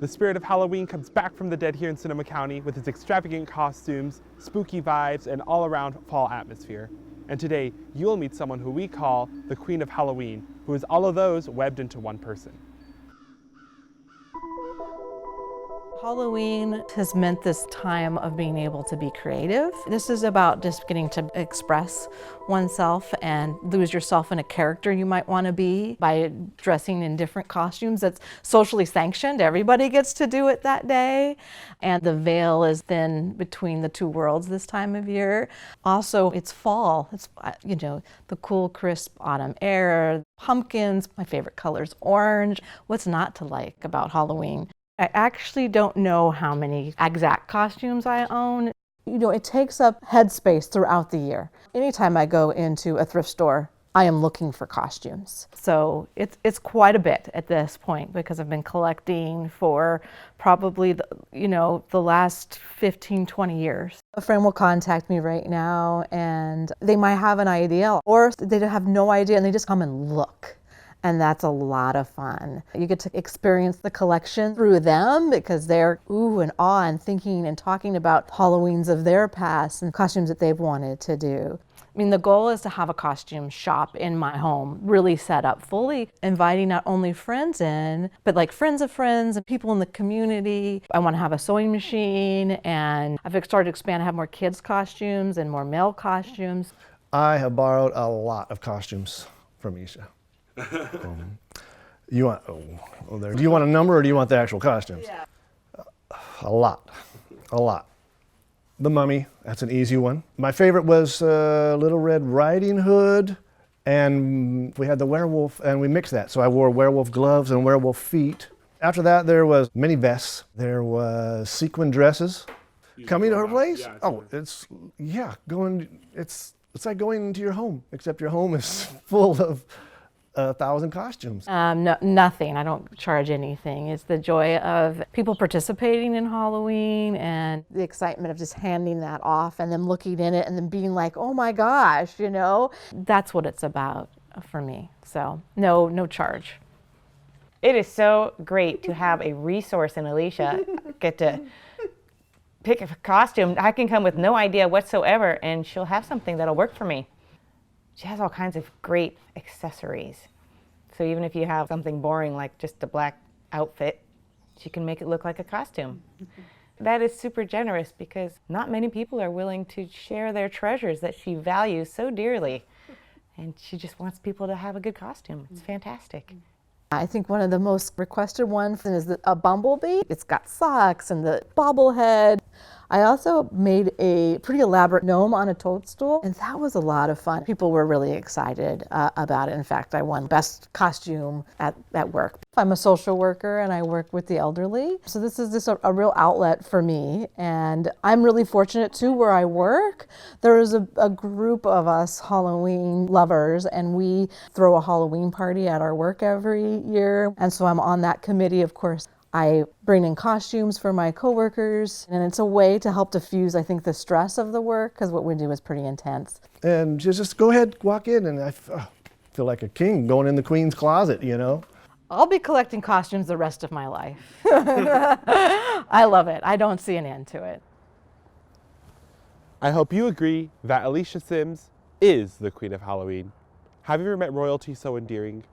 The spirit of Halloween comes back from the dead here in Sonoma County with its extravagant costumes, spooky vibes, and all-around fall atmosphere. And today, you'll meet someone who we call the Queen of Halloween, who is all of those webbed into one person. Halloween has meant this time of being able to be creative. This is about just getting to express oneself and lose yourself in a character you might want to be by dressing in different costumes. That's socially sanctioned. Everybody gets to do it that day. And the veil is thin between the two worlds this time of year. Also, it's fall. It's, the cool, crisp autumn air, pumpkins, my favorite color's orange. What's not to like about Halloween? I actually don't know how many exact costumes I own. It takes up headspace throughout the year. Anytime I go into a thrift store, I am looking for costumes. So it's quite a bit at this point because I've been collecting for probably the last 15, 20 years. A friend will contact me right now and they might have an idea or they have no idea and they just come and look. And that's a lot of fun. You get to experience the collection through them because they're ooh and ah and thinking and talking about Halloweens of their past and costumes that they've wanted to do. I mean, the goal is to have a costume shop in my home, really set up fully, inviting not only friends in, but like friends of friends and people in the community. I want to have a sewing machine and I've started to expand, have more kids' costumes and more male costumes. I have borrowed a lot of costumes from Isha. Do you want a number or do you want the actual costumes? Yeah. A lot. The Mummy, that's an easy one. My favorite was Little Red Riding Hood, and we had the werewolf, and we mixed that. So I wore werewolf gloves and werewolf feet. After that, there was mini vests. There was sequin dresses. Coming to her place? Yeah, oh, it's like going into your home, except your home is full of 1,000 costumes. No, nothing. I don't charge anything. It's the joy of people participating in Halloween and the excitement of just handing that off and them looking in it and then being like, oh my gosh, That's what it's about for me. So no charge. It is so great to have a resource in Alicia. Get to pick a costume. I can come with no idea whatsoever and she'll have something that'll work for me. She has all kinds of great accessories. So even if you have something boring like just a black outfit, she can make it look like a costume. That is super generous because not many people are willing to share their treasures that she values so dearly. And she just wants people to have a good costume. It's fantastic. I think one of the most requested ones is a bumblebee. It's got socks and the bobblehead. I also made a pretty elaborate gnome on a toadstool, and that was a lot of fun. People were really excited about it. In fact, I won best costume at work. I'm a social worker and I work with the elderly. So this is just a real outlet for me. And I'm really fortunate too where I work. There is a group of us Halloween lovers and we throw a Halloween party at our work every year. And so I'm on that committee, of course. I bring in costumes for my coworkers, and it's a way to help diffuse, I think, the stress of the work, because what we do is pretty intense. And just go ahead, walk in, and I feel like a king going in the queen's closet, I'll be collecting costumes the rest of my life. I love it. I don't see an end to it. I hope you agree that Alicia Sims is the Queen of Halloween. Have you ever met royalty so endearing?